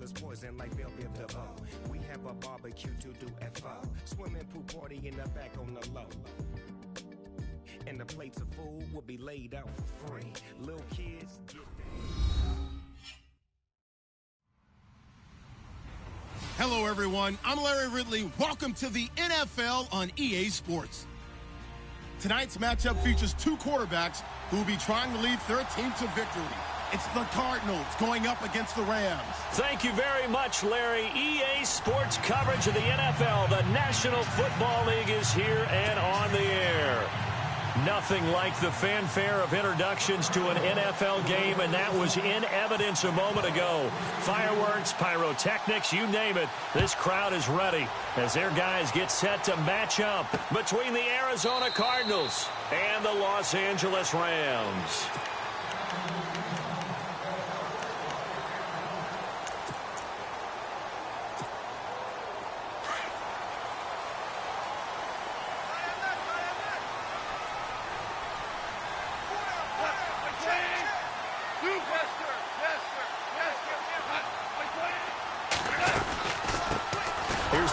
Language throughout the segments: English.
is poison like LYVA. We have a barbecue to do at 4. Swimming pool party in the back on the low. And the plates of food will be laid out for free. Little kids, get Hello, everyone. I'm Larry Ridley. Welcome to the NFL on EA Sports. Tonight's matchup features two quarterbacks who will be trying to lead their team to victory. It's the Cardinals going up against the Rams. Thank you very much, Larry. EA Sports coverage of the NFL. The National Football League is here and on the air. Nothing like the fanfare of introductions to an NFL game, and that was in evidence a moment ago. Fireworks, pyrotechnics, you name it. This crowd is ready as their guys get set to match up between the Arizona Cardinals and the Los Angeles Rams.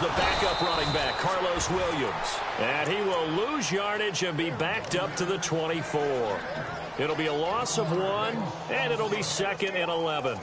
The backup running back, Carlos Williams. And he will lose yardage and be backed up to the 24. It'll be a loss of 1, and it'll be 2nd and 11.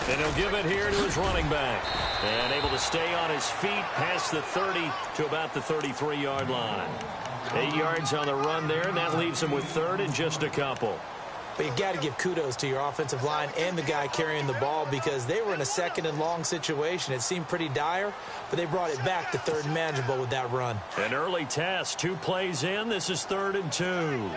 And he'll give it here to his running back. And able to stay on his feet past the 30 to about the 33-yard line. 8 yards on the run there, and that leaves him with 3rd and just a couple. But you got to give kudos to your offensive line and the guy carrying the ball because they were in a 2nd and long situation. It seemed pretty dire, but they brought it back to 3rd and manageable with that run. An early test, 2 plays in. This is 3rd and 2.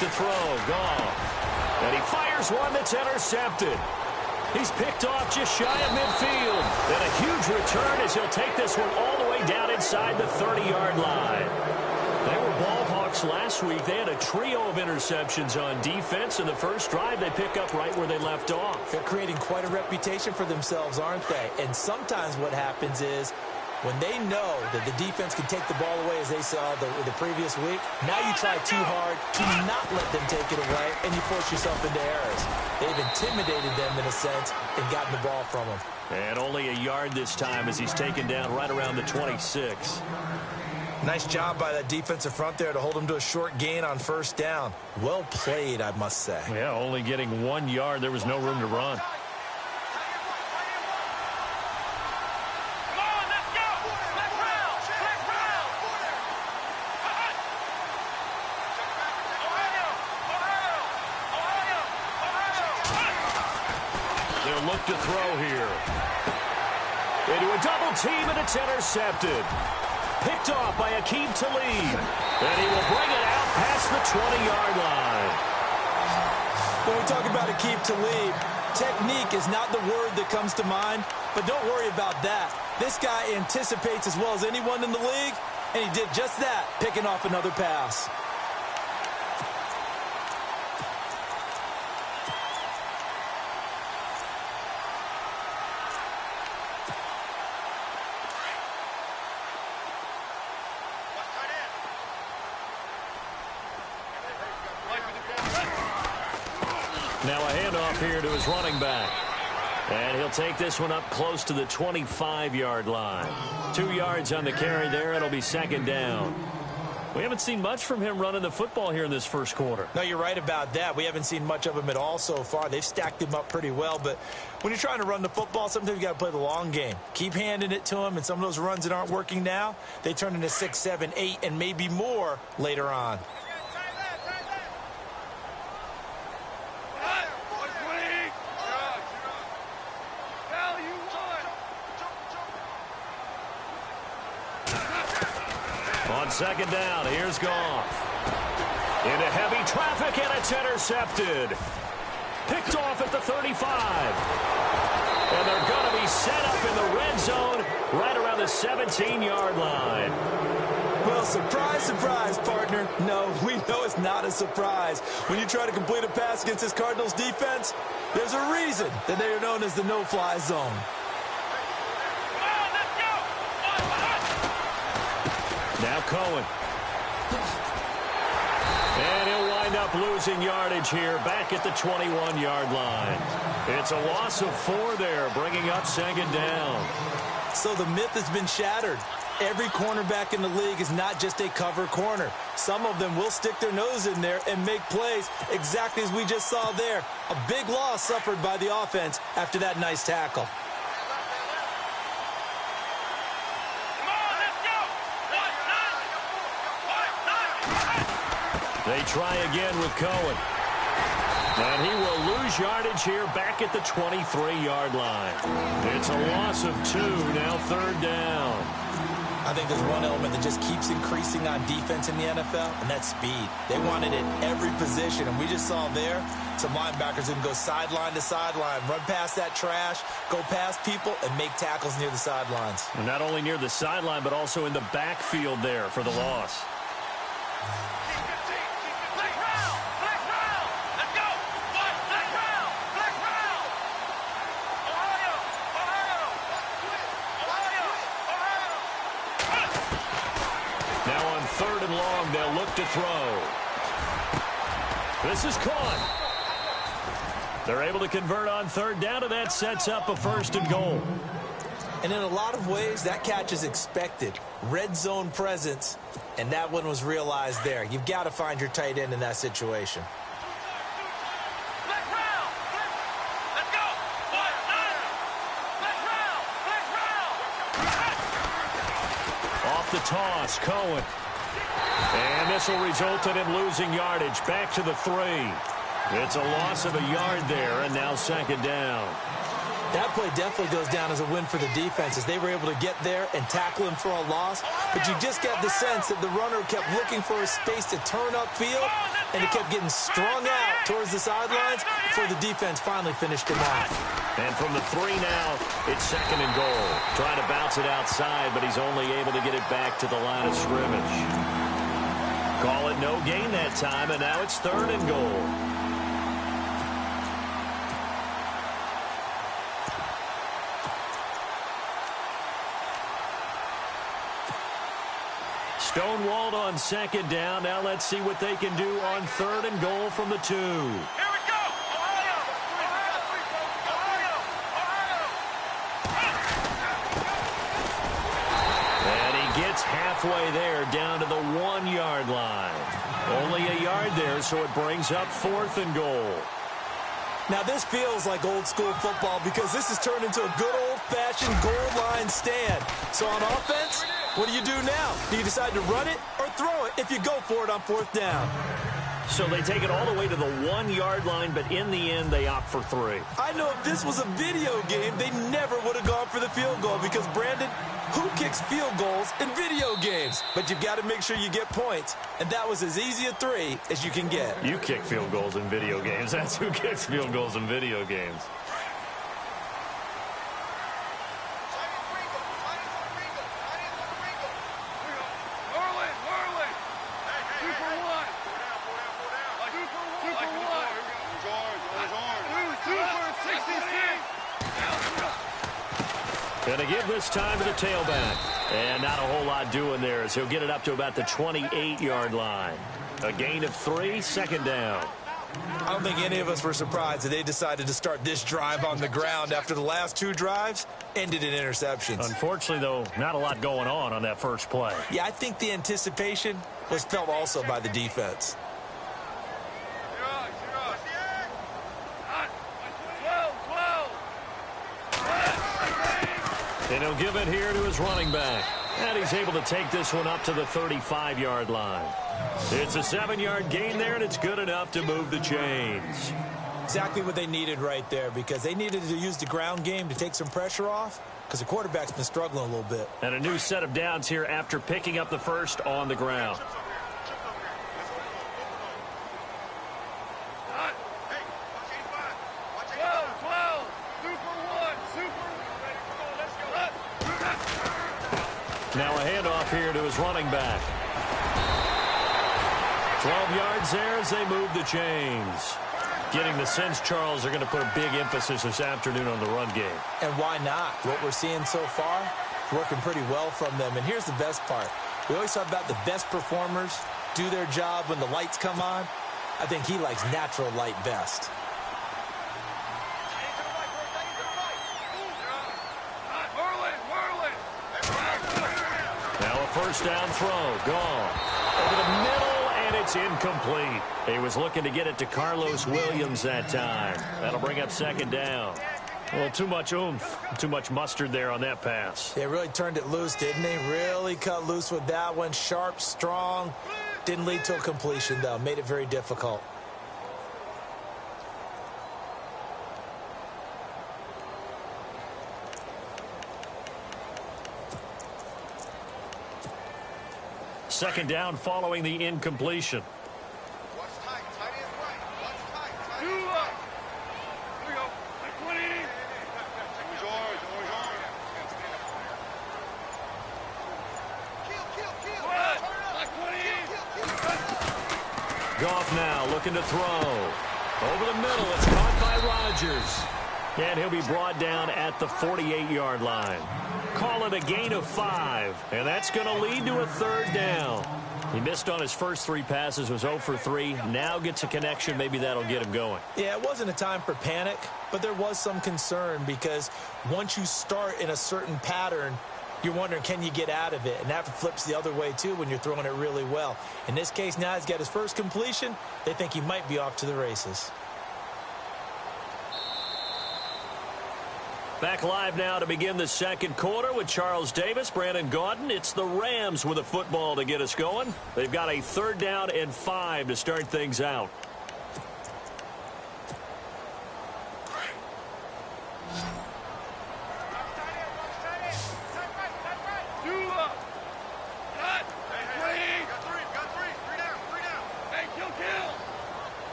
To throw, Goff. And he fires one that's intercepted. He's picked off just shy of midfield. And a huge return as he'll take this one all the way down inside the 30-yard line. They were ball hawks last week. They had a trio of interceptions on defense. In the first drive, they pick up right where they left off. They're creating quite a reputation for themselves, aren't they? And sometimes what happens is when they know that the defense can take the ball away, as they saw the previous week, now you try too hard to not let them take it away, and you force yourself into errors. They've intimidated them in a sense and gotten the ball from them. And only a yard this time as he's taken down right around the 26. Nice job by that defensive front there to hold him to a short gain on 1st down. Well played, I must say. Yeah, only getting 1 yard. There was no room to run. Look to throw here. Into a double team, and it's intercepted. Picked off by Aqib Talib. And he will bring it out past the 20-yard line. When we talk about Aqib Talib, technique is not the word that comes to mind, but don't worry about that. This guy anticipates as well as anyone in the league, and he did just that, picking off another pass. Now a handoff here to his running back. And he'll take this one up close to the 25-yard line. 2 yards on the carry there. It'll be 2nd down. We haven't seen much from him running the football here in this first quarter. No, you're right about that. We haven't seen much of him at all so far. They've stacked him up pretty well. But when you're trying to run the football, sometimes you got to play the long game. Keep handing it to him, and some of those runs that aren't working now, they turn into 6, 7, 8, and maybe more later on. On 2nd down, here's Goff. Into heavy traffic, and it's intercepted. Picked off at the 35. And they're going to be set up in the red zone right around the 17-yard line. Well, surprise, surprise, partner. No, we know it's not a surprise. When you try to complete a pass against this Cardinals defense, there's a reason that they are known as the no-fly zone. Now Cohen. And he'll wind up losing yardage here back at the 21-yard line. It's a loss of 4 there, bringing up second down. So the myth has been shattered. Every cornerback in the league is not just a cover corner. Some of them will stick their nose in there and make plays exactly as we just saw there. A big loss suffered by the offense after that nice tackle. They try again with Cohen. And he will lose yardage here back at the 23-yard line. It's a loss of 2, now third down. I think there's one element that just keeps increasing on defense in the NFL, and that's speed. They want it at every position, and we just saw there some linebackers who can go sideline to sideline, run past that trash, go past people, and make tackles near the sidelines. And not only near the sideline, but also in the backfield there for the loss. Third and long, they'll look to throw. This is caught. They're able to convert on third down, and that sets up a first and goal. And in a lot of ways, that catch is expected. Red zone presence, and that one was realized there. You've got to find your tight end in that situation. Off the toss, Cohen. And this will result in him losing yardage back to the 3. It's a loss of a yard there, and now second down. That play definitely goes down as a win for the defense as they were able to get there and tackle him for a loss. But you just got the sense that the runner kept looking for a space to turn upfield, and it kept getting strung out towards the sidelines before the defense finally finished him off. And from the 3 now, it's second and goal. Trying to bounce it outside, but he's only able to get it back to the line of scrimmage. Call it no gain that time, and now it's third and goal. Stonewalled on second down. Now let's see what they can do on third and goal from the 2. Halfway there, down to the 1-yard line. Only a yard there, so it brings up fourth and goal. Now, this feels like old-school football because this has turned into a good old-fashioned goal line stand. So on offense, what do you do now? Do you decide to run it or throw it if you go for it on fourth down? So they take it all the way to the 1-yard line, but in the end, they opt for 3. I know if this was a video game, they never would have gone for the field goal because, Brandon, who kicks field goals in video games? But you've got to make sure you get points, and that was as easy a 3 as you can get. You kick field goals in video games. That's who kicks field goals in video games. Going to give this time to the tailback. And not a whole lot doing there as he'll get it up to about the 28-yard line. A gain of 3, second down. I don't think any of us were surprised that they decided to start this drive on the ground after the last 2 drives ended in interceptions. Unfortunately, though, not a lot going on that first play. Yeah, I think the anticipation was felt also by the defense. And he'll give it here to his running back. And he's able to take this one up to the 35-yard line. It's a 7-yard gain there, and it's good enough to move the chains. Exactly what they needed right there because they needed to use the ground game to take some pressure off because the quarterback's been struggling a little bit. And a new set of downs here after picking up the first on the ground. Now a handoff here to his running back. 12 yards there as they move the chains. Getting the sense, Charles, they're going to put a big emphasis this afternoon on the run game. And why not? What we're seeing so far, working pretty well from them. And here's the best part. We always talk about the best performers do their job when the lights come on. I think he likes natural light best. Now a first down throw. Gone. Over the middle, and it's incomplete. He was looking to get it to Carlos Williams that time. That'll bring up second down. Well, too much oomph, too much mustard there on that pass. They really turned it loose, didn't they? Really cut loose with that one. Sharp, strong. Didn't lead to a completion, though. Made it very difficult. Second down following the incompletion. Goff now looking to throw. Over the middle, it's caught by Rodgers. And he'll be brought down at the 48-yard line. Call it a gain of 5, and that's going to lead to a third down. He missed on his first 3 passes, was 0 for 3. Now gets a connection. Maybe that'll get him going. Yeah, it wasn't a time for panic, but there was some concern because once you start in a certain pattern, you're wondering, can you get out of it? And that flips the other way, too, when you're throwing it really well. In this case, now he's got his first completion. They think he might be off to the races. Back live now to begin the second quarter with Charles Davis, Brandon Gaudin. It's the Rams with a football to get us going. They've got a third down and 5 to start things out.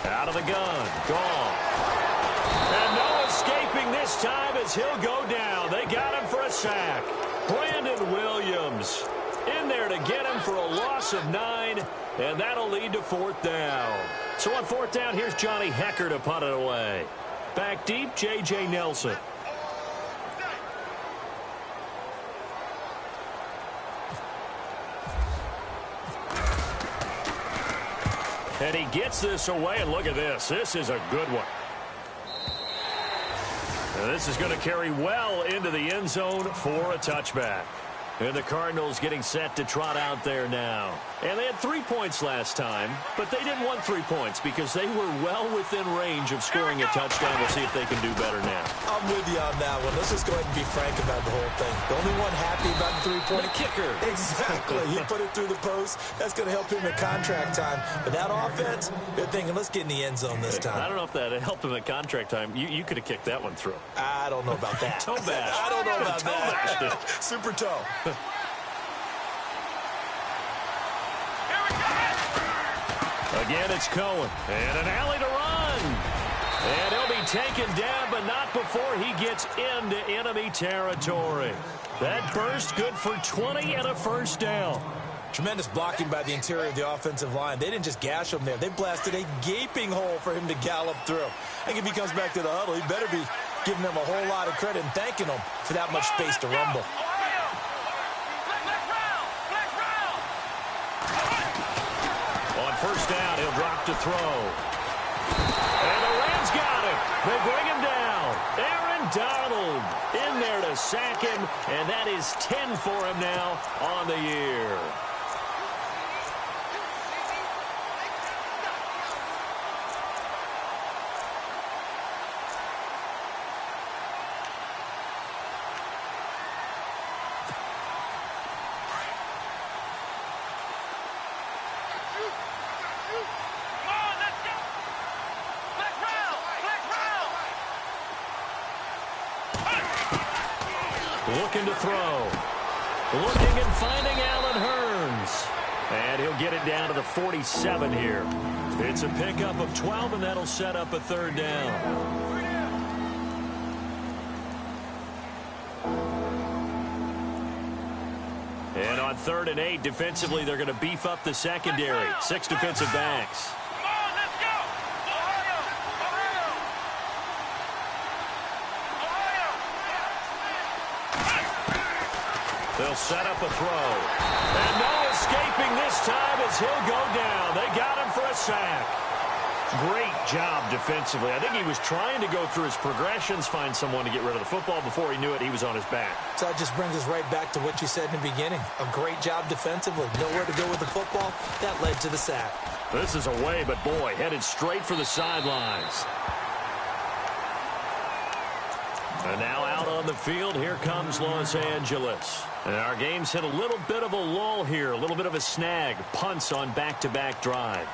Out of the gun, Goff. And no escaping this time as he'll go down. They got him for a sack. Brandon Williams in there to get him for a loss of 9, and that'll lead to fourth down. So on fourth down, here's Johnny Hecker to punt it away. Back deep, J.J. Nelson. And he gets this away, and look at this. This is a good one. And this is going to carry well into the end zone for a touchback. And the Cardinals getting set to trot out there now. And they had 3 points last time, but they didn't want 3 points because they were well within range of scoring a touchdown. We'll see if they can do better now. I'm with you on that one. Let's just go ahead and be frank about the whole thing. The only one happy about the 3-point kicker. Exactly. He put it through the post. That's going to help him at contract time. But that offense, they're thinking, let's get in the end zone this time. I don't know if that helped him at contract time. You could have kicked that one through. I don't know about that. Toe bash. I don't know about that. Super toe. Again, it's Cohen. And an alley to run. And he'll be taken down, but not before he gets into enemy territory. That burst good for 20 and a first down. Tremendous blocking by the interior of the offensive line. They didn't just gash him there. They blasted a gaping hole for him to gallop through. I think if he comes back to the huddle, he better be giving them a whole lot of credit and thanking them for that much space to rumble. On first down, he'll drop to throw. And the Rams got him. They bring him down. Aaron Donald in there to sack him, and that is 10 for him now on the year. Looking to throw. Looking and finding Allen Hurns. And he'll get it down to the 47 here. It's a pickup of 12, and that'll set up a third down. And on 3rd and 8, defensively, they're going to beef up the secondary. 6 defensive backs. They'll set up a throw. And no escaping this time as he'll go down. They got him for a sack. Great job defensively. I think he was trying to go through his progressions, find someone to get rid of the football. Before he knew it, he was on his back. So that just brings us right back to what you said in the beginning. A great job defensively. Nowhere to go with the football. That led to the sack. This is away, but boy, headed straight for the sidelines. And now out on the field, here comes Los Angeles. And our game's hit a little bit of a lull here, a little bit of a snag. Punts on back-to-back drives.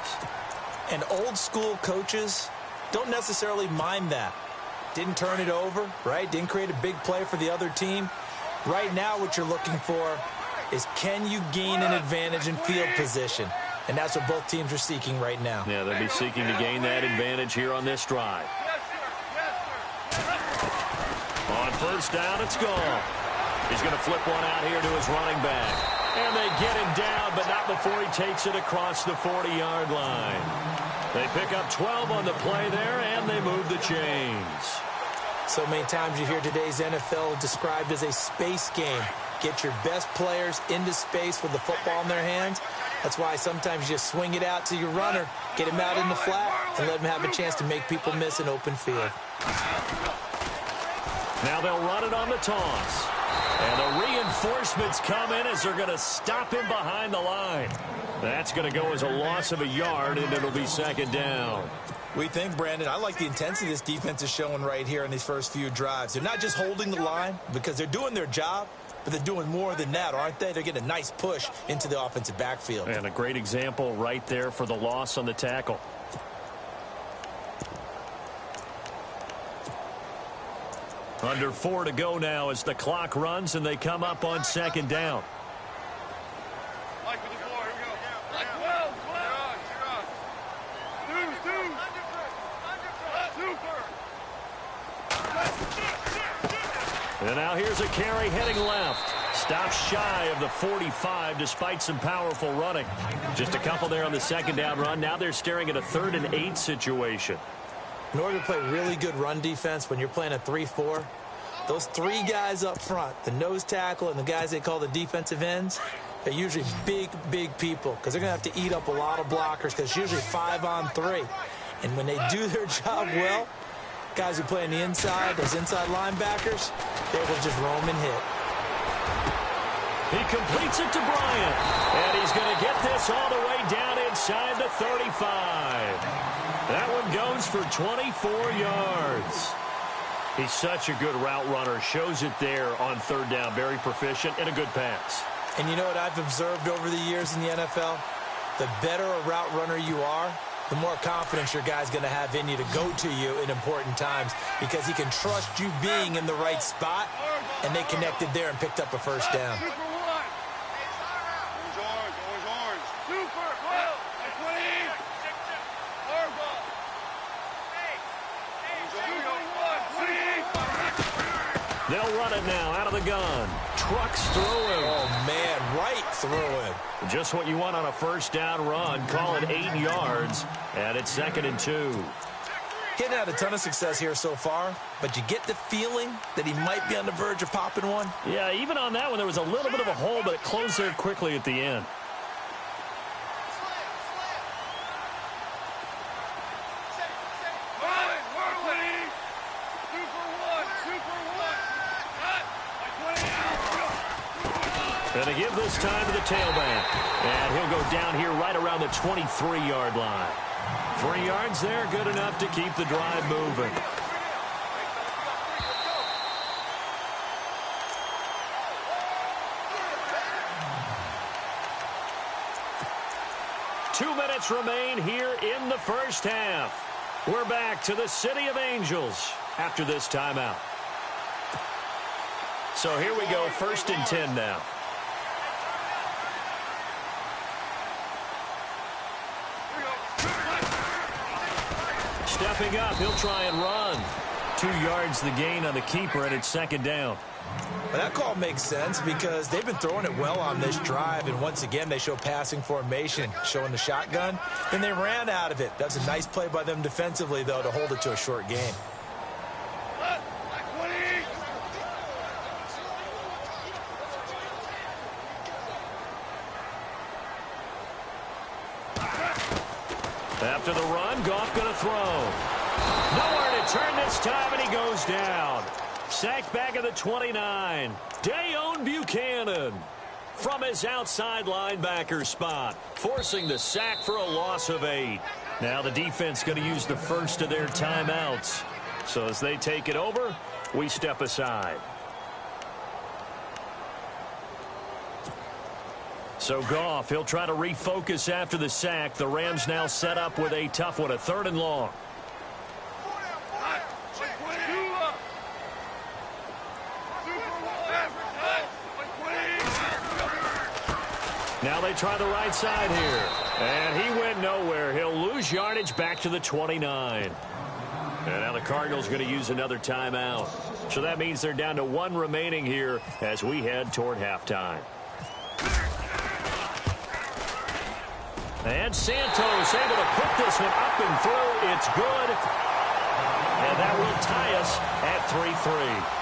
And old school coaches don't necessarily mind that. Didn't turn it over, right? Didn't create a big play for the other team. Right now what you're looking for is, can you gain an advantage in field position? And that's what both teams are seeking right now. Yeah, they'll be seeking to gain that advantage here on this drive. On 1st down, it's gone. He's going to flip one out here to his running back. And they get him down, but not before he takes it across the 40-yard line. They pick up 12 on the play there, and they move the chains. So many times you hear today's NFL described as a space game. Get your best players into space with the football in their hands. That's why sometimes you just swing it out to your runner, get him out in the flat, and let him have a chance to make people miss an open field. Now they'll run it on the toss. And the reinforcements come in as they're going to stop him behind the line. That's going to go as a loss of a yard, and it'll be 2nd down. We think, Brandon, I like the intensity this defense is showing right here in these first few drives. They're not just holding the line because they're doing their job, but they're doing more than that, aren't they? They're getting a nice push into the offensive backfield. And a great example right there for the loss on the tackle. Under 4 to go now as the clock runs and they come up on 2nd down. And now here's a carry heading left. Stops shy of the 45 despite some powerful running. Just a couple there on the 2nd down run. Now they're staring at a 3rd and 8 situation. In order to play really good run defense when you're playing a 3-4, those 3 guys up front, the nose tackle and the guys they call the defensive ends, they're usually big, big people because they're going to have to eat up a lot of blockers because it's usually 5-on-3. And when they do their job well, guys who play on the inside, those inside linebackers, they're able to just roam and hit. He completes it to Bryant. And he's going to get this all the way down inside the 35. That one goes for 24 yards. He's such a good route runner. Shows it there on 3rd down. Very proficient and a good pass. And you know what I've observed over the years in the NFL? The better a route runner you are, the more confidence your guy's going to have in you to go to you in important times because he can trust you being in the right spot, and they connected there and picked up a 1st down. They'll run it now out of the gun. Trucks through him. Oh, man, right through him. Just what you want on a 1st down run. Call it 8 yards, and it's 2nd and 2. He hasn't had a ton of success here so far, but you get the feeling that he might be on the verge of popping one. Yeah, even on that one, there was a little bit of a hole, but it closed there quickly at the end. And they give this time to the tailback. And he'll go down here right around the 23-yard line. 3 yards there, good enough to keep the drive moving. Two minutes remain here in the 1st half. We're back to the City of Angels after this timeout. So here we go, 1st and 10 now. Stepping up, he'll try and run. 2 yards the gain on the keeper, and it's second down. Well, that call makes sense because they've been throwing it well on this drive, and once again they show passing formation, showing the shotgun, and they ran out of it. That's a nice play by them defensively, though, to hold it to a short gain. After the run, Goff going to throw. Nowhere to turn this time, and he goes down. Sacked back at the 29. Dayon Buchanan from his outside linebacker spot, forcing the sack for a loss of 8. Now the defense going to use the first of their timeouts. So as they take it over, we step aside. So Goff, he'll try to refocus after the sack. The Rams now set up with a tough one, a 3rd and long. Now they try the right side here. And he went nowhere. He'll lose yardage back to the 29. And now the Cardinals going to use another timeout. So that means they're down to 1 remaining here as we head toward halftime. And Santos able to put this one up and through. It's good. And that will tie us at 3-3.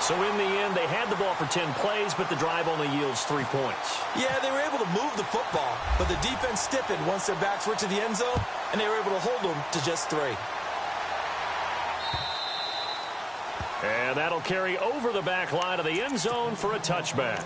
So in the end, they had the ball for 10 plays, but the drive only yields 3 points. Yeah, they were able to move the football, but the defense stiffened once their backs were to the end zone, and they were able to hold them to just 3. And that'll carry over the back line of the end zone for a touchback.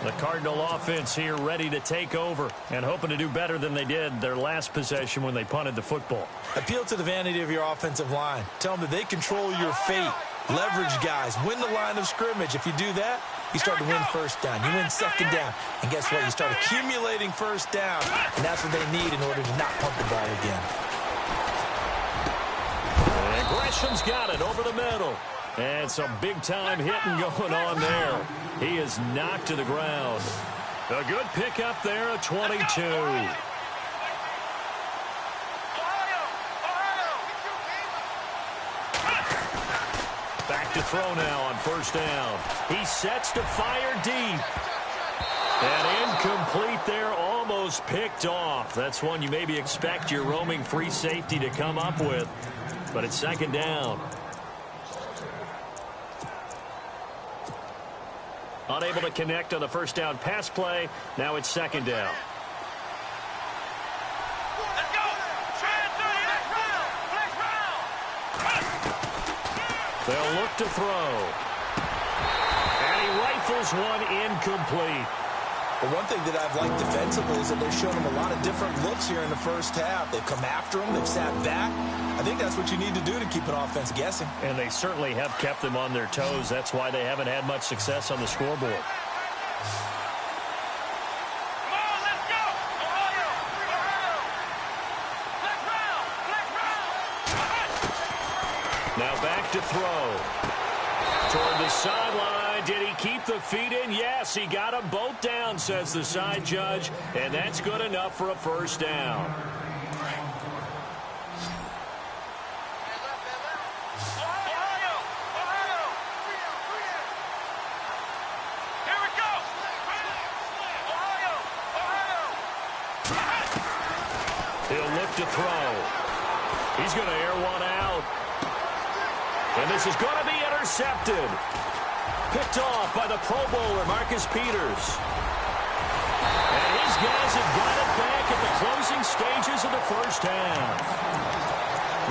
The Cardinal offense here ready to take over and hoping to do better than they did their last possession when they punted the football. Appeal to the vanity of your offensive line. Tell them that they control your fate. Leverage guys. Win the line of scrimmage. If you do that, you start to win first down. You win second down. And guess what? You start accumulating first down. And that's what they need in order to not punt the ball again. And Gresham's got it over the middle. And some big-time hitting going on there. He is knocked to the ground. A good pickup there, a 22. Back to throw now on first down. He sets to fire deep. And incomplete there, almost picked off. That's one you maybe expect your roaming free safety to come up with. But it's second down. Unable to connect on the first down pass play. Now it's second down. Let's go. They'll look to throw. And he rifles one incomplete. But one thing that I've liked defensively is that they've shown them a lot of different looks here in the first half. They've come after them. They've sat back. I think that's what you need to do to keep an offense guessing. And they certainly have kept them on their toes. That's why they haven't had much success on the scoreboard. Now back to throw. Toward the sideline. Did he keep the feet in? Yes, he got them both down, says the side judge. And that's good enough for a first down. He'll look to throw. He's going to air one out. And this is going to be intercepted. Picked off by the Pro Bowler, Marcus Peters. And his guys have got it back at the closing stages of the first half.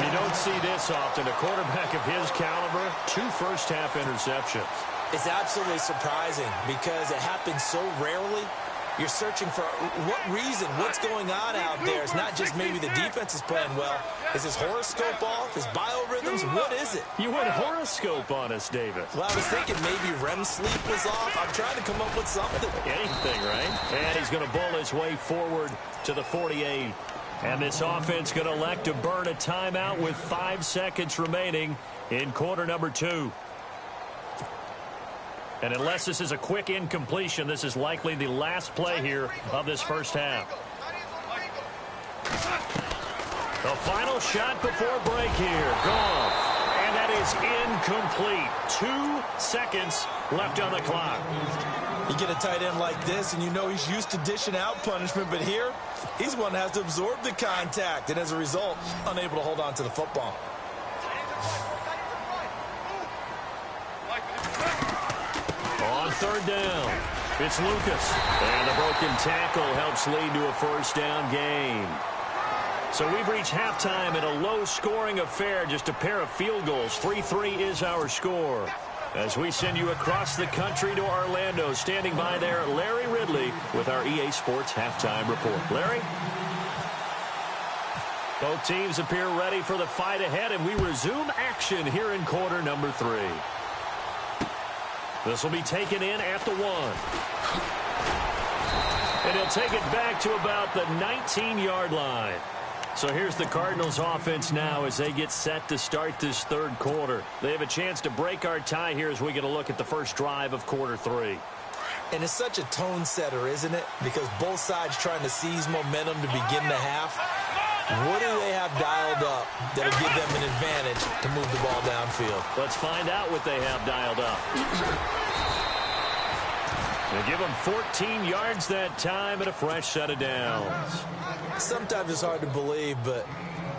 You don't see this often. A quarterback of his caliber, 2 first-half interceptions. It's absolutely surprising because it happens so rarely. You're searching for what reason, what's going on out there. It's not just maybe the defense is playing well. Is his horoscope off? His biorhythms? What is it? You went horoscope on us, David. Well, I was thinking maybe REM sleep was off. I'm trying to come up with something. Anything, right? And he's going to bull his way forward to the 48. And this offense going to elect to burn a timeout with 5 seconds remaining in quarter number 2. And unless this is a quick incompletion, this is likely the last play here of this first half. The final shot before break here. Goff. And that is incomplete. 2 seconds left on the clock. You get a tight end like this, and you know he's used to dishing out punishment, but here, he's one that has to absorb the contact, and as a result, unable to hold on to the football. On third down, it's Lucas. And the broken tackle helps lead to a first down gain. So we've reached halftime in a low-scoring affair, just a pair of field goals. 3-3 is our score. As we send you across the country to Orlando, standing by there, Larry Ridley with our EA Sports Halftime Report. Larry? Both teams appear ready for the fight ahead, and we resume action here in quarter number 3. This will be taken in at the 1. And he'll take it back to about the 19-yard line. So here's the Cardinals offense now as they get set to start this third quarter. They have a chance to break our tie here as we get a look at the first drive of quarter 3. And it's such a tone setter, isn't it? Because both sides trying to seize momentum to begin the half. What do they have dialed up that'll give them an advantage to move the ball downfield? Let's find out what they have dialed up. They give them 14 yards that time and a fresh set of downs. Sometimes it's hard to believe, but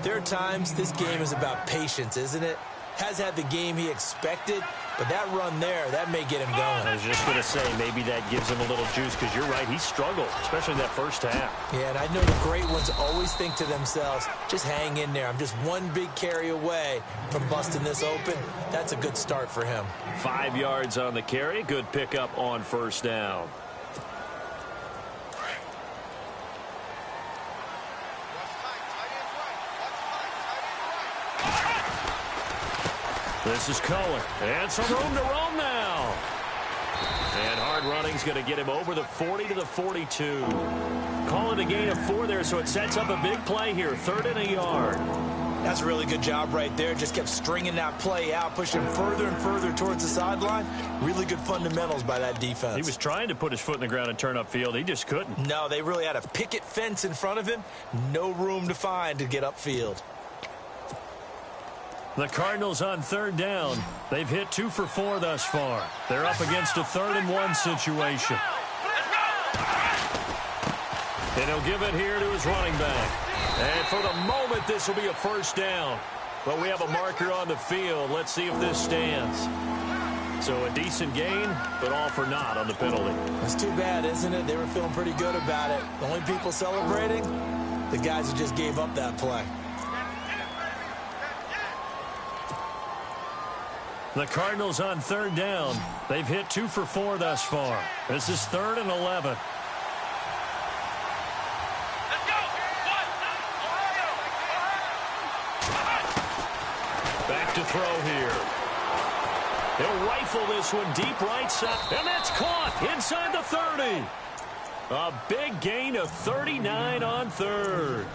there are times this game is about patience, isn't it? Has had the game he expected, but that run there, that may get him going. I was just going to say, maybe that gives him a little juice, because you're right, he struggled, especially in that first half. Yeah, and I know the great ones always think to themselves, just hang in there. I'm just one big carry away from busting this open. That's a good start for him. 5 yards on the carry, good pickup on first down. This is Cohen, and some room to roam now. And hard running's going to get him over the 40 to the 42. Call it a gain of 4 there, so it sets up a big play here, 3rd and a yard. That's a really good job right there. Just kept stringing that play out, pushing further and further towards the sideline. Really good fundamentals by that defense. He was trying to put his foot in the ground and turn upfield. He just couldn't. No, they really had a picket fence in front of him. No room to find to get upfield. The Cardinals on 3rd down. They've hit 2 for 4 thus far. They're up against a 3rd and 1 situation. And he'll give it here to his running back. And for the moment, this will be a first down. But we have a marker on the field. Let's see if this stands. So a decent gain, but all for naught on the penalty. It's too bad, isn't it? They were feeling pretty good about it. The only people celebrating, the guys who just gave up that play. The Cardinals on 3rd down. They've hit 2 for 4 thus far. This is 3rd and 11. Back to throw here. He'll rifle this one deep right side. And that's caught inside the 30. A big gain of 39 on 3rd.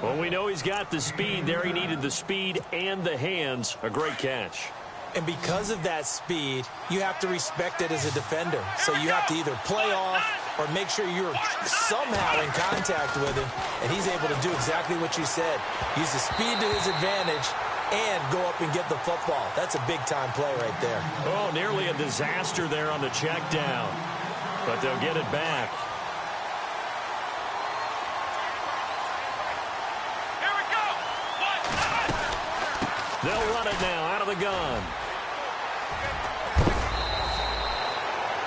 Well, we know he's got the speed there. He needed the speed and the hands. A great catch. And because of that speed, you have to respect it as a defender. So you have to either play off or make sure you're somehow in contact with him. And he's able to do exactly what you said. Use the speed to his advantage and go up and get the football. That's a big-time play right there. Oh, nearly a disaster there on the check down. But they'll get it back. Here we go. They'll run it now out of the gun.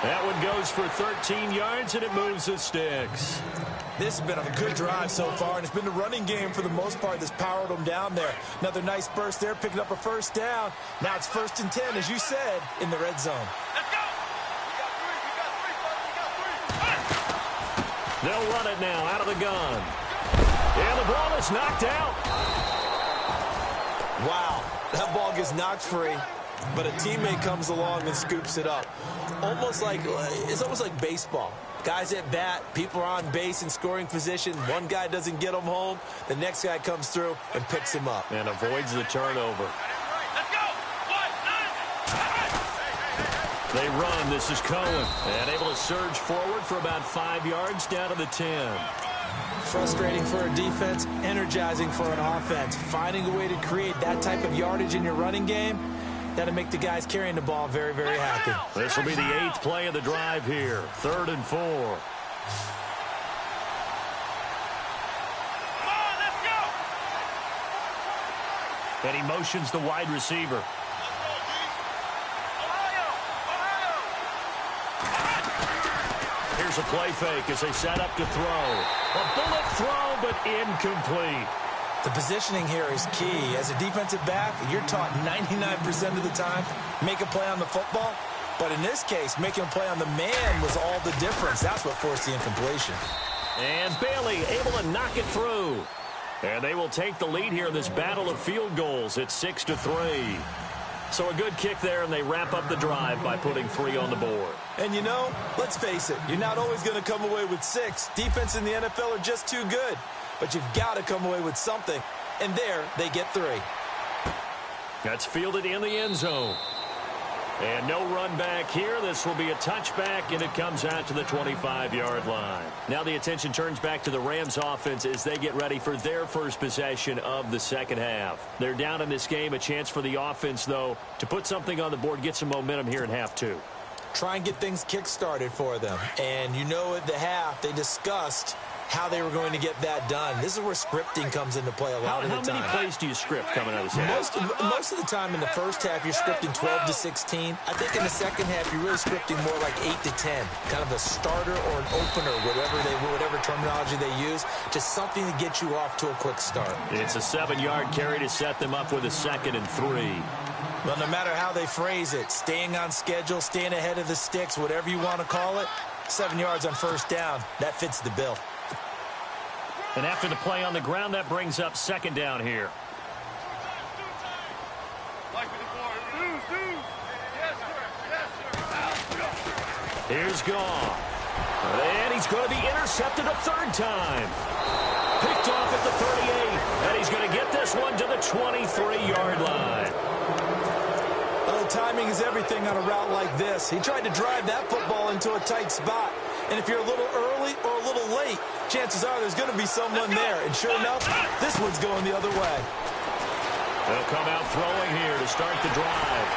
That one goes for 13 yards, and it moves the sticks. This has been a good drive so far, and it's been the running game for the most part that's powered them down there. Another nice burst there, picking up a first down. Now it's 1st and 10, as you said, in the red zone. Let's go. We got 3. They'll run it now out of the gun. And the ball is knocked out. Wow, that ball gets knocked free, but a teammate comes along and scoops it up. It's almost like baseball. Guys at bat, people are on base in scoring position. One guy doesn't get him home. The next guy comes through and picks him up. And avoids the turnover. Let's go. They run. This is Cohen. And able to surge forward for about 5 yards down to the 10. Frustrating for a defense, energizing for an offense. Finding a way to create that type of yardage in your running game, that'll make the guys carrying the ball very, very happy. This will be the 8th play of the drive here. 3rd and 4. Come on, let's go. And he motions the wide receiver. Here's a play fake as they set up to throw. A bullet throw, but incomplete. The positioning here is key. As a defensive back, you're taught 99% of the time, make a play on the football. But in this case, making a play on the man was all the difference. That's what forced the incompletion. And Bailey able to knock it through. And they will take the lead here in this battle of field goals. It's 6-3. So a good kick there, and they wrap up the drive by putting 3 on the board. And you know, let's face it, you're not always going to come away with 6. Defense in the NFL are just too good. But you've got to come away with something. And there, they get 3. That's fielded in the end zone. And no run back here. This will be a touchback, and it comes out to the 25-yard line. Now the attention turns back to the Rams offense as they get ready for their first possession of the second half. They're down in this game. A chance for the offense, though, to put something on the board, get some momentum here in half 2. Try and get things kick-started for them. And you know at the half, they discussed how they were going to get that done. This is where scripting comes into play a lot of the time. How many plays do you script coming out of this half? Most of the time in the first half, you're scripting 12 to 16. I think in the second half, you're really scripting more like 8 to 10. Kind of a starter or an opener, whatever terminology they use, just something to get you off to a quick start. It's a 7-yard carry to set them up with a 2nd and 3. Well, no matter how they phrase it, staying on schedule, staying ahead of the sticks, whatever you want to call it, 7 yards on first down, that fits the bill. And after the play on the ground, that brings up 2nd down here. Here's Goff. And he's going to be intercepted a 3rd time. Picked off at the 38. And he's going to get this one to the 23-yard line. Well, timing is everything on a route like this. He tried to drive that football into a tight spot. And if you're a little early or a little late, chances are there's going to be someone there. And sure enough, this one's going the other way. They'll come out throwing here to start the drive.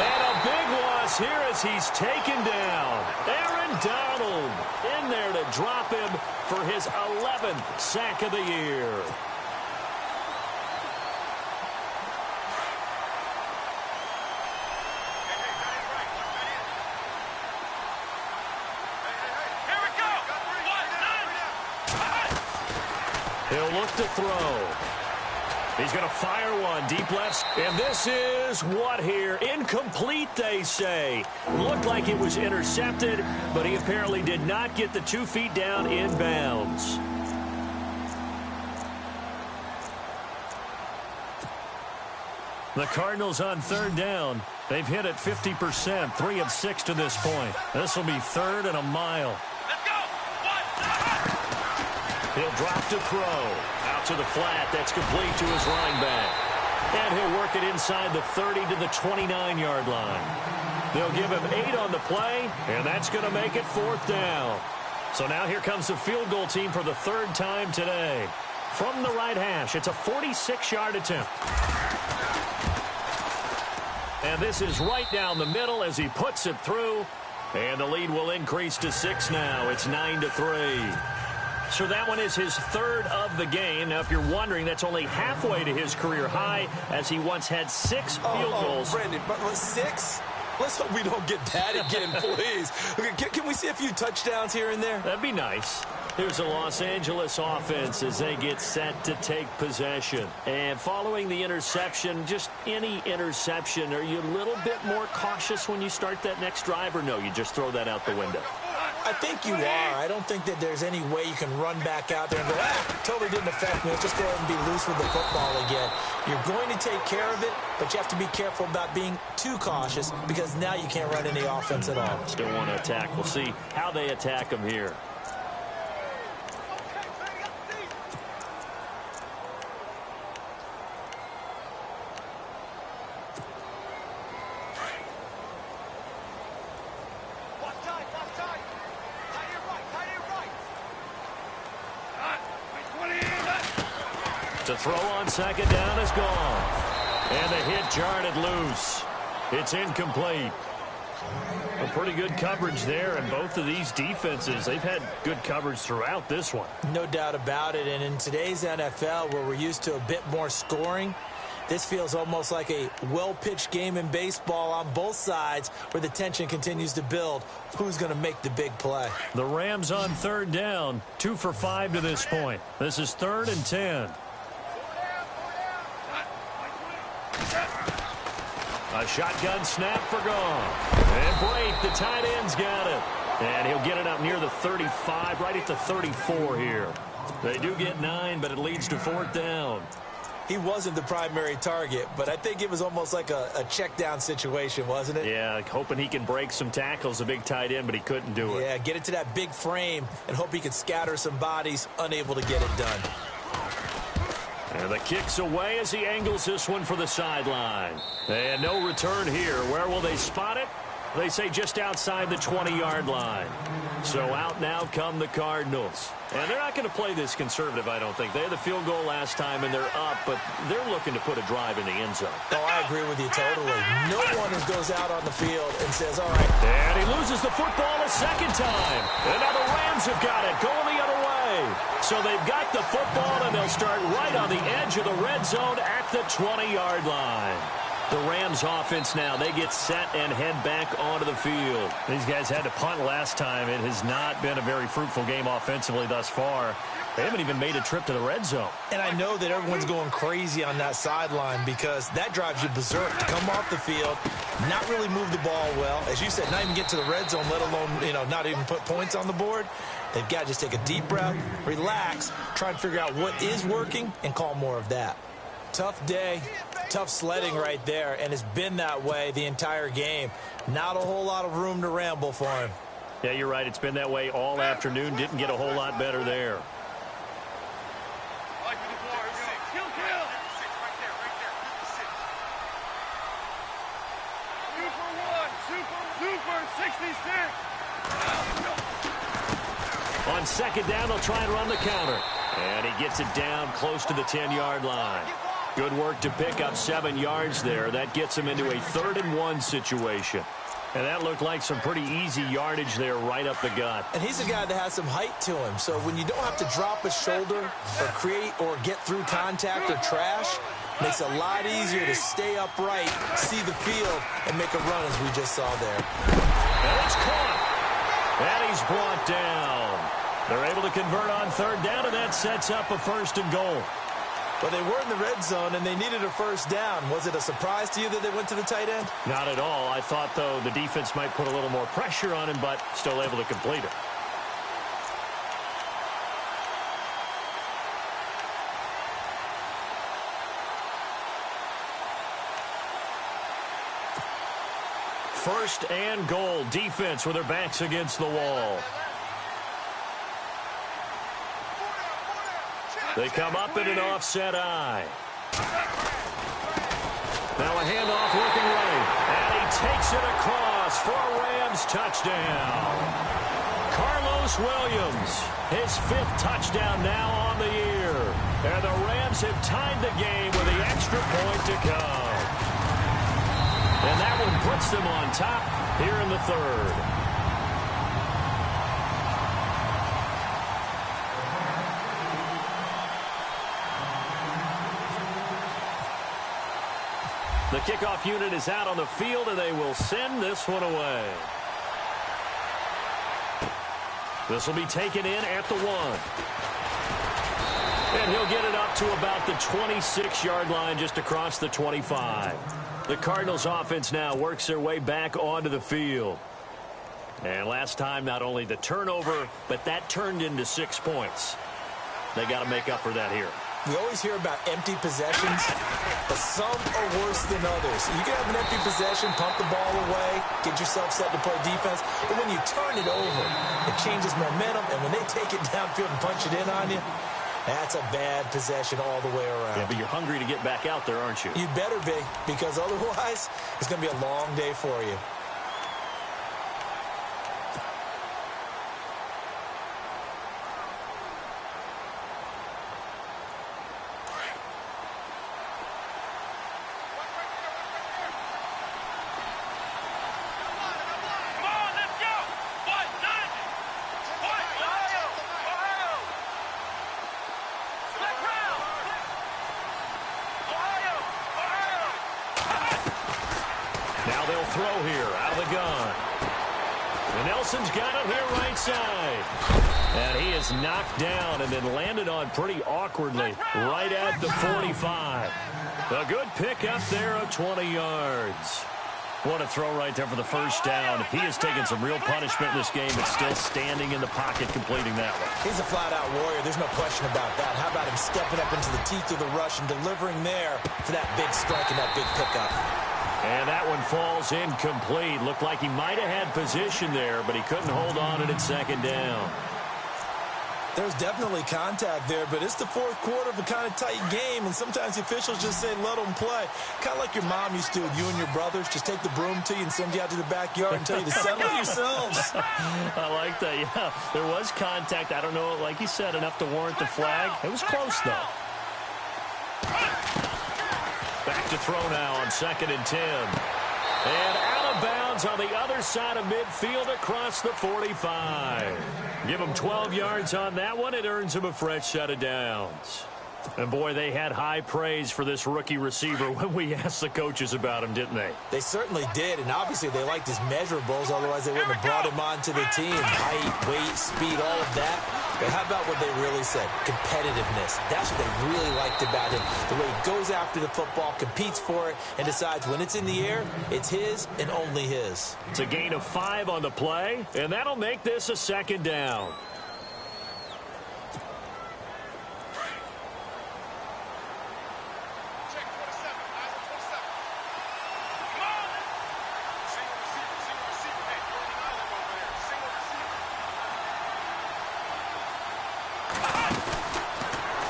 And a big loss here as he's taken down. Aaron Donald in there to drop him for his 11th sack of the year. He'll look to throw. He's going to fire one deep left. And this is what here? Incomplete, they say. Looked like it was intercepted, but he apparently did not get the 2 feet down in bounds. The Cardinals on 3rd down. They've hit it 50%, 3 of 6 to this point. This will be 3rd and a mile. He'll drop to throw. Out to the flat. That's complete to his running back. And he'll work it inside the 30 to the 29-yard line. They'll give him 8 on the play, and that's going to make it 4th down. So now here comes the field goal team for the 3rd time today. From the right hash, it's a 46-yard attempt. And this is right down the middle as he puts it through. And the lead will increase to 6 now. It's 9-3. So that one is his 3rd of the game. Now, if you're wondering, that's only halfway to his career high, as he once had 6 field goals. Brandon, but 6? Let's hope we don't get that again, please. Okay, can we see a few touchdowns here and there? That'd be nice. Here's the Los Angeles offense as they get set to take possession. And following the interception, just any interception, are you a little bit more cautious when you start that next drive, or no, you just throw that out the window? I think you are. I don't think that there's any way you can run back out there and go, totally didn't affect me. Let's just go ahead and be loose with the football again. You're going to take care of it, but you have to be careful about being too cautious because now you can't run any offense at all. Still want to attack. We'll see how they attack him here. To throw on second down is gone. And the hit jarred it loose. It's incomplete. A pretty good coverage there, and both of these defenses, they've had good coverage throughout this one. No doubt about it, and in today's NFL, where we're used to a bit more scoring, this feels almost like a well-pitched game in baseball on both sides where the tension continues to build. Who's going to make the big play? The Rams on third down, 2 for 5 to this point. This is 3rd and 10. A shotgun snap for Goff. And Brate, the tight end's got it. And he'll get it up near the 35, right at the 34 here. They do get 9, but it leads to 4th down. He wasn't the primary target, but I think it was almost like a check down situation, wasn't it? Yeah, hoping he can break some tackles, a big tight end, but he couldn't do it. Yeah, get it to that big frame and hope he can scatter some bodies, unable to get it done. And the kick's away as he angles this one for the sideline. And no return here. Where will they spot it? They say just outside the 20-yard line. So out now come the Cardinals. And they're not going to play this conservative, I don't think. They had the field goal last time, and they're up, but they're looking to put a drive in the end zone. Oh, I agree with you totally. No one goes out on the field and says, all right. And he loses the football a second time. And now the Rams have got it, going the other way. So they've got the football, and they'll start right on the edge of the red zone at the 20-yard line. The Rams offense now, they get set and head back onto the field. These guys had to punt last time. It has not been a very fruitful game offensively thus far. They haven't even made a trip to the red zone. And I know that everyone's going crazy on that sideline because that drives you berserk to come off the field, not really move the ball well. As you said, not even get to the red zone, let alone, not even put points on the board. They've got to just take a deep breath, relax, try and figure out what is working and call more of that. Tough day, tough sledding right there, and it's been that way the entire game. Not a whole lot of room to ramble for him. Yeah, you're right. It's been that way all afternoon. Didn't get a whole lot better there. On second down, they'll try and run the counter. And he gets it down close to the 10-yard line. Good work to pick up 7 yards there. That gets him into a 3rd and 1 situation. And that looked like some pretty easy yardage there right up the gut. And he's a guy that has some height to him. So when you don't have to drop a shoulder or create or get through contact or trash, makes it a lot easier to stay upright, see the field, and make a run as we just saw there. And it's caught. And he's brought down. They're able to convert on 3rd down, and that sets up a 1st and goal. Well, they were in the red zone, and they needed a 1st down. Was it a surprise to you that they went to the tight end? Not at all. I thought, though, the defense might put a little more pressure on him, but still able to complete it. First and goal. Defense with their backs against the wall. They come up in an offset eye. Now a handoff working right. And he takes it across for a Rams touchdown. Carlos Williams, his 5th touchdown now on the year. And the Rams have tied the game with the extra point to come. And that one puts them on top here in the 3rd. The kickoff unit is out on the field, and they will send this one away. This will be taken in at the 1. And he'll get it up to about the 26-yard line, just across the 25. The Cardinals offense now works their way back onto the field. And last time, not only the turnover, but that turned into 6 points. They got to make up for that here. We always hear about empty possessions, but some are worse than others. You can have an empty possession, pump the ball away, get yourself set to play defense, but when you turn it over, it changes momentum, and when they take it downfield and punch it in on you, that's a bad possession all the way around. Yeah, but you're hungry to get back out there, aren't you? You better be, because otherwise, it's going to be a long day for you. Now they'll throw here out of the gun. And Nelson's got it here right side. And he is knocked down and then landed on pretty awkwardly right at the 45. A good pickup there of 20 yards. What a throw right there for the first down. He has taken some real punishment in this game, but still standing in the pocket completing that one. He's a flat-out warrior. There's no question about that. How about him stepping up into the teeth of the rush and delivering there for that big strike and that big pickup. And that one falls incomplete. Looked like he might have had position there, but he couldn't hold on to it at second down. There's definitely contact there, but it's the fourth quarter of a kind of tight game, and sometimes the officials just say, let them play. Kind of like your mom used to with you and your brothers. Just take the broom to you and send you out to the backyard and tell you to settle it yourselves. I like that, yeah. There was contact. I don't know, like you said, enough to warrant the flag. It was close, though. Back to throw now on 2nd and 10. And out of bounds on the other side of midfield across the 45. Give him 12 yards on that one. It earns him a fresh set of downs. And, boy, they had high praise for this rookie receiver when we asked the coaches about him, didn't they? They certainly did, and obviously they liked his measurables, otherwise they wouldn't have brought him onto the team. Height, weight, speed, all of that. But how about what they really said? Competitiveness. That's what they really liked about him. The way he goes after the football, competes for it, and decides when it's in the air, it's his and only his. It's a gain of 5 on the play, and that'll make this a 2nd down.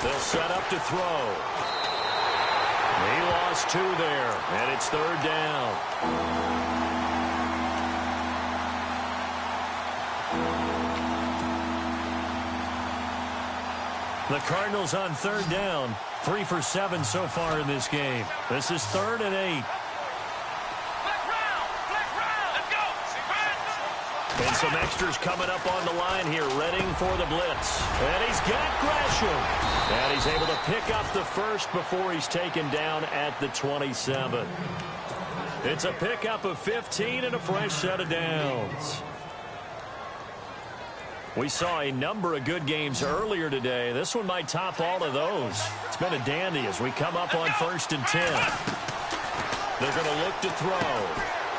They'll set up to throw. He lost 2 there, and it's 3rd down. The Cardinals on 3rd down, 3 for 7 so far in this game. This is 3rd and 8. And some extras coming up on the line here, readying for the blitz. And he's got Gresham. And he's able to pick up the first before he's taken down at the 27. It's a pickup of 15 and a fresh set of downs. We saw a number of good games earlier today. This one might top all of those. It's been a dandy as we come up on 1st and 10. They're going to look to throw.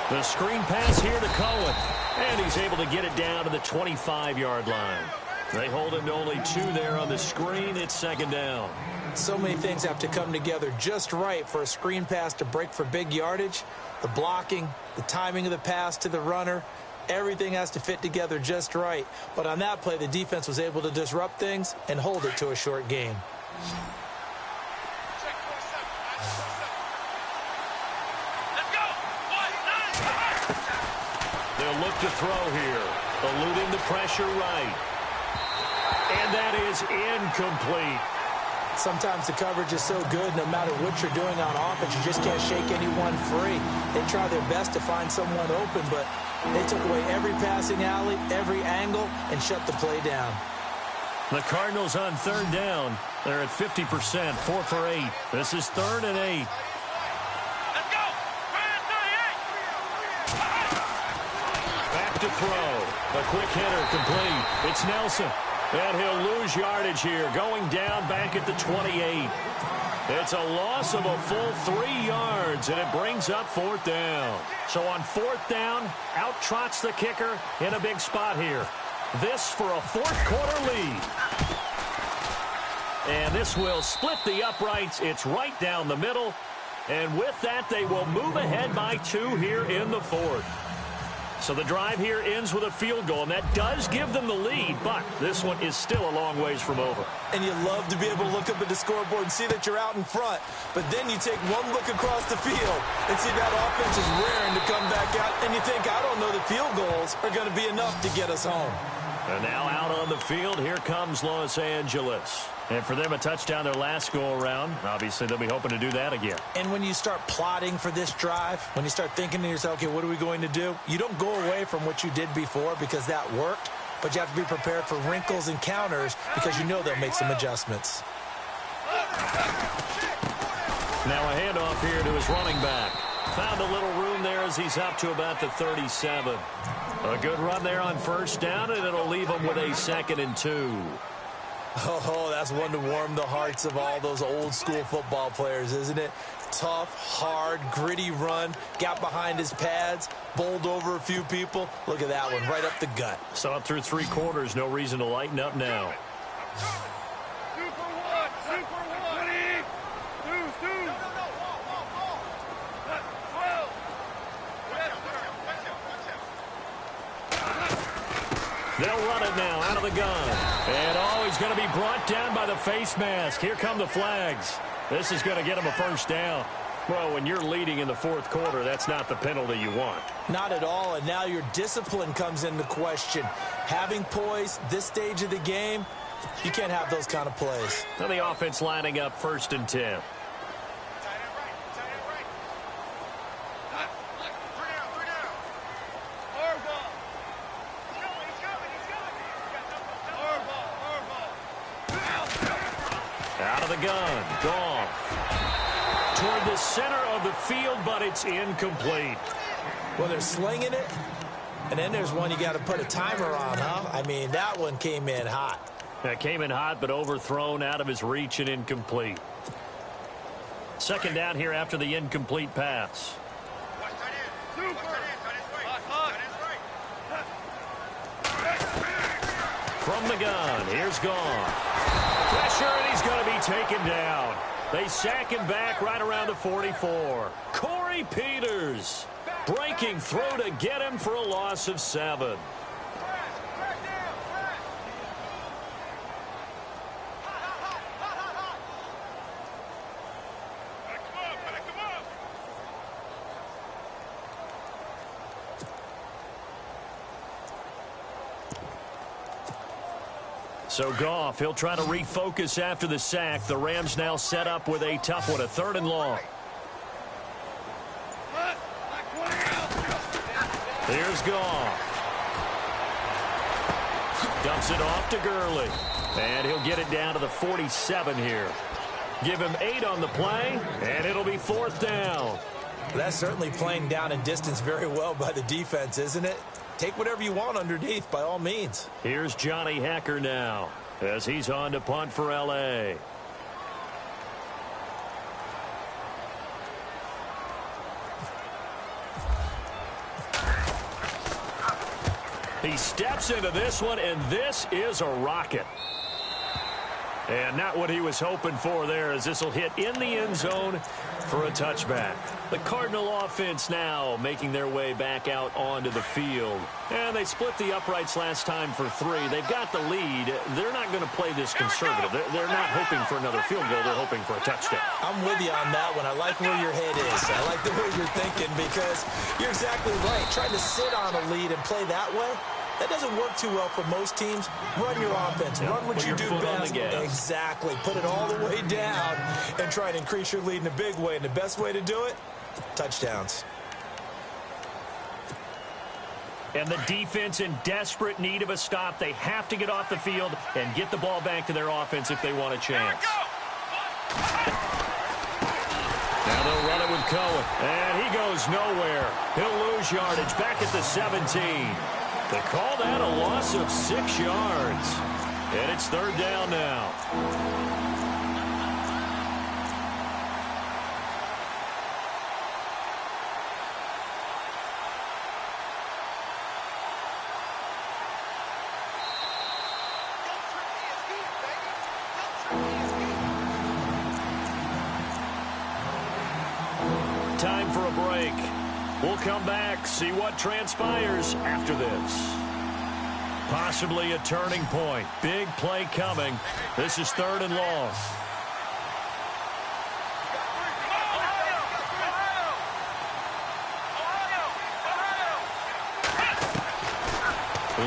The screen pass here to Cohen. And he's able to get it down to the 25-yard line. They hold him to only 2 there on the screen. It's 2nd down. So many things have to come together just right for a screen pass to break for big yardage. The blocking, the timing of the pass to the runner, everything has to fit together just right. But on that play, the defense was able to disrupt things and hold it to a short gain. They'll look to throw here, eluding the pressure right. And that is incomplete. Sometimes the coverage is so good, no matter what you're doing on offense, you just can't shake anyone free. They try their best to find someone open, but they took away every passing alley, every angle, and shut the play down. The Cardinals on 3rd down. They're at 50%, 4 for 8. This is 3rd and 8. Let's go! Back to throw. A quick hitter complete. It's Nelson. And he'll lose yardage here, going down back at the 28. It's a loss of a full 3 yards, and it brings up 4th down. So on 4th down, out trots the kicker in a big spot here. This for a 4th quarter lead. And this will split the uprights. It's right down the middle. And with that, they will move ahead by 2 here in the 4th. So the drive here ends with a field goal, and that does give them the lead, but this one is still a long ways from over. And you love to be able to look up at the scoreboard and see that you're out in front, but then you take one look across the field and see that offense is rearing to come back out, and you think, I don't know that field goals are going to be enough to get us home. And now out on the field, here comes Los Angeles. And for them, a touchdown their last go-around. Obviously, they'll be hoping to do that again. And when you start plotting for this drive, when you start thinking to yourself, okay, what are we going to do? You don't go away from what you did before because that worked, but you have to be prepared for wrinkles and counters because you know they'll make some adjustments. Now a handoff here to his running back. Found a little room there as he's up to about the 37. A good run there on first down, and it'll leave him with a 2nd and 2. Oh, that's one to warm the hearts of all those old school football players, isn't it? Tough, hard, gritty run, got behind his pads, bowled over a few people. Look at that one, right up the gut. Saw it through 3 quarters, no reason to lighten up now. They'll run it now out of the gun. And he's going to be brought down by the face mask. Here come the flags. This is going to get him a first down. Well, when you're leading in the 4th quarter, that's not the penalty you want. Not at all, and now your discipline comes into question. Having poise this stage of the game, you can't have those kind of plays. Now the offense lining up 1st and 10. Out of the gun, Goff. Toward the center of the field, but it's incomplete. Well, they're slinging it, and then there's one you got to put a timer on, huh? I mean, that one came in hot. That came in hot, but overthrown out of his reach and incomplete. 2nd down here after the incomplete pass. From the gun, here's Goff. Pressure, and he's going to be taken down. They sack him back right around the 44. Corey Peters breaking through to get him for a loss of 7. So Goff, he'll try to refocus after the sack. The Rams now set up with a tough one, a 3rd and long. Here's Goff. Dumps it off to Gurley. And he'll get it down to the 47 here. Give him 8 on the play, and it'll be 4th down. That's certainly playing down in distance very well by the defense, isn't it? Take whatever you want underneath, by all means. Here's Johnny Hacker now as he's on to punt for L.A. He steps into this one, and this is a rocket. And not what he was hoping for there, as this will hit in the end zone for a touchback. The Cardinal offense now making their way back out onto the field. And they split the uprights last time for 3. They've got the lead. They're not going to play this conservative. They're not hoping for another field goal. They're hoping for a touchdown. I'm with you on that one. I like where your head is. I like the way you're thinking, because you're exactly right. Trying to sit on a lead and play that way, that doesn't work too well for most teams. Run your offense. Yep. Run what you do best. Exactly. Put it all the way down and try and increase your lead in a big way. And the best way to do it, touchdowns. And the defense in desperate need of a stop. They have to get off the field and get the ball back to their offense if they want a chance. Now they'll run it with Cohen. And he goes nowhere. He'll lose yardage back at the 17. They call that a loss of 6 yards. And it's 3rd down now. Time for a break. We'll come back, see what transpires after this. Possibly a turning point. Big play coming. This is 3rd and long.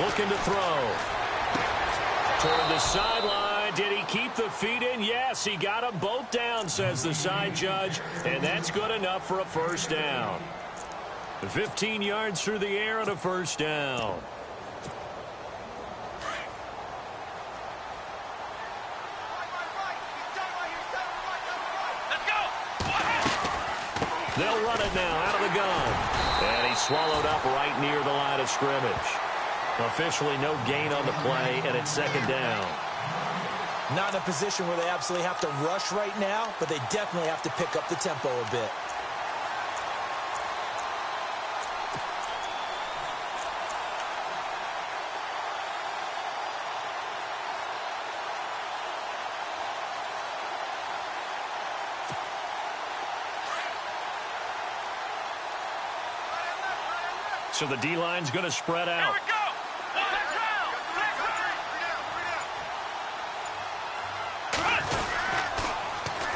Looking to throw. Toward the sideline. Did he keep the feet in? Yes, he got them both down, says the side judge. And that's good enough for a first down. 15 yards through the air and a first down. They'll run it now out of the gun. And he's swallowed up right near the line of scrimmage. Officially no gain on the play, and it's second down. Not in a position where they absolutely have to rush right now, but they definitely have to pick up the tempo a bit. So the D-line's going to spread out. Here we go.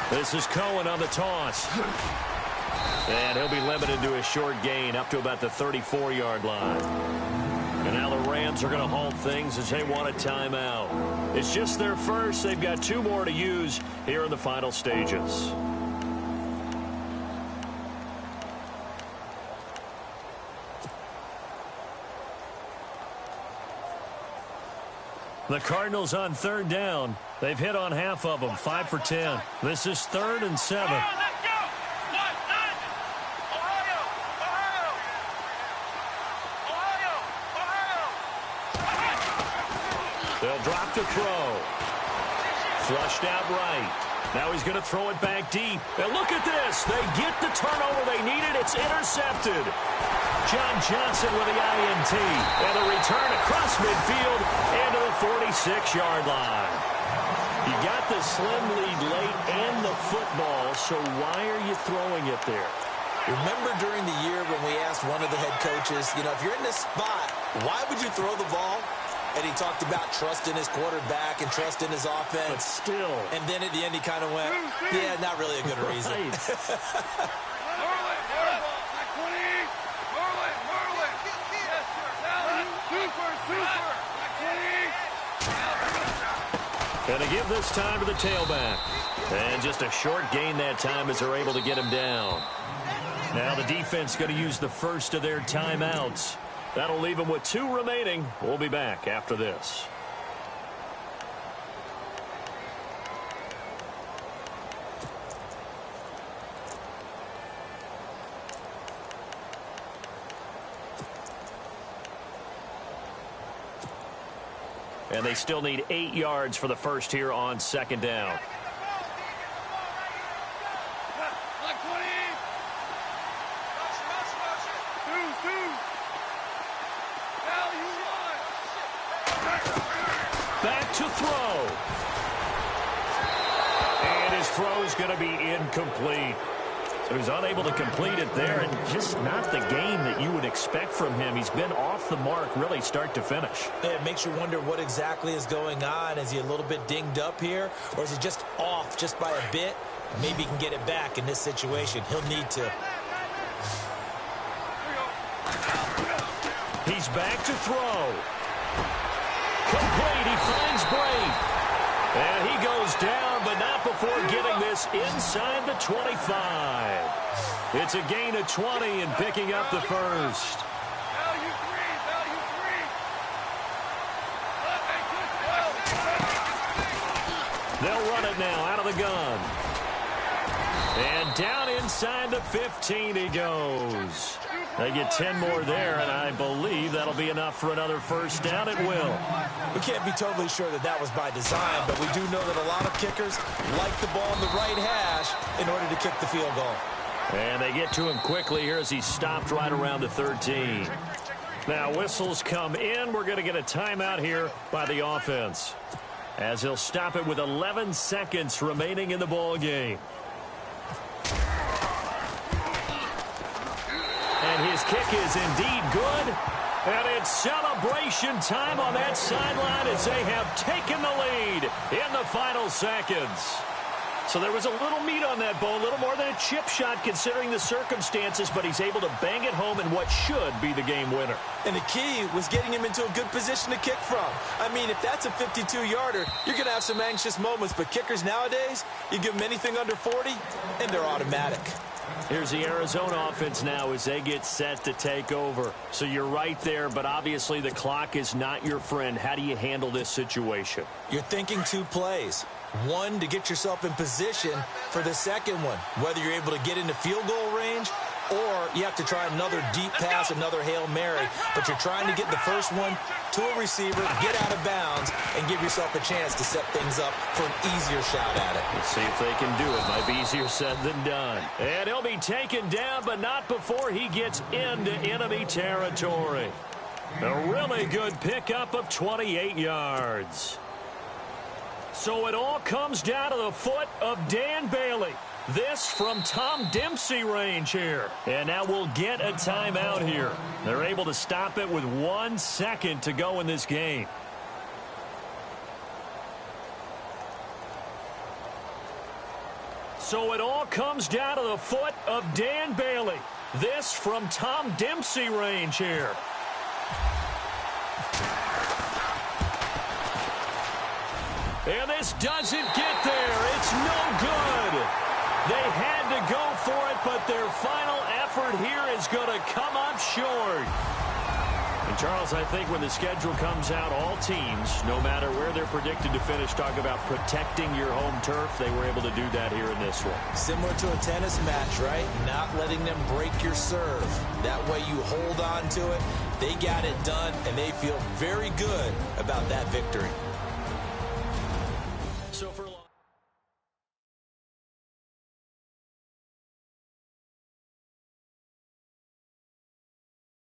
This is Cohen on the toss. And he'll be limited to a short gain up to about the 34-yard line. And now the Rams are going to halt things as they want a timeout. It's just their first. They've got 2 more to use here in the final stages. The Cardinals on third down. They've hit on half of them, 5 for 10. This is 3rd and 7. Let's go. Ohio. They'll drop to throw. Flushed out right. Now he's going to throw it back deep. And look at this. They get the turnover they needed. It's intercepted. John Johnson with the INT. And a return across midfield into the 46-yard line. You got the slim lead late and the football, so why are you throwing it there? Remember during the year when we asked one of the head coaches, you know, if you're in this spot, why would you throw the ball? And he talked about trust in his quarterback and trust in his offense. But still. And then at the end he kind of went, yeah, not really a good reason. Going to give this time to the tailback. And just a short gain that time as they're able to get him down. Now the defense going to use the first of their timeouts. That'll leave them with 2 remaining. We'll be back after this. And they still need 8 yards for the first here on second down. Back to throw. And his throw's going to be incomplete. So he's unable to complete it there, and just not the game that you would expect from him. He's been off the mark really start to finish. Yeah, it makes you wonder what exactly is going on. Is he a little bit dinged up here, or is he just off just by a bit? Maybe he can get it back in this situation. He'll need to. He's back to throw. Complete. He finds Bray. And he goes down, but not before getting this inside the 25. It's a gain of 20 and picking up the first. They'll run it now out of the gun. And down inside the 15 he goes. They get 10 more there, and I believe that'll be enough for another first down. It will. We can't be totally sure that that was by design, but we do know that a lot of kickers like the ball in the right hash in order to kick the field goal. And they get to him quickly here as he's stopped right around the 13. Now whistles come in. We're going to get a timeout here by the offense, as he'll stop it with 11 seconds remaining in the ball game. And his kick is indeed good. And it's celebration time on that sideline as they have taken the lead in the final seconds. So there was a little meat on that bone, a little more than a chip shot considering the circumstances, but he's able to bang it home in what should be the game winner. And the key was getting him into a good position to kick from. I mean, if that's a 52-yarder, you're going to have some anxious moments, but kickers nowadays, you give them anything under 40, and they're automatic. Here's the Arizona offense now as they get set to take over. So you're right there, but obviously the clock is not your friend. How do you handle this situation? You're thinking 2 plays. One, to get yourself in position for the second one, whether you're able to get into field goal range or you have to try another deep pass, another Hail Mary. But you're trying to get the first one to a receiver, get out of bounds, and give yourself a chance to set things up for an easier shot at it. Let's see if they can do it. Might be easier said than done. And he'll be taken down, but not before he gets into enemy territory. A really good pickup of 28 yards. So it all comes down to the foot of Dan Bailey. This from Tom Dempsey range here. And now we'll get a timeout here. They're able to stop it with 1 second to go in this game. So it all comes down to the foot of Dan Bailey. This from Tom Dempsey range here. And this doesn't get there. It's no good. They had to go for it, but their final effort here is going to come up short. And, Charles, I think when the schedule comes out, all teams, no matter where they're predicted to finish, talk about protecting your home turf. They were able to do that here in this one. Similar to a tennis match, right? Not letting them break your serve. That way you hold on to it. They got it done, and they feel very good about that victory. So for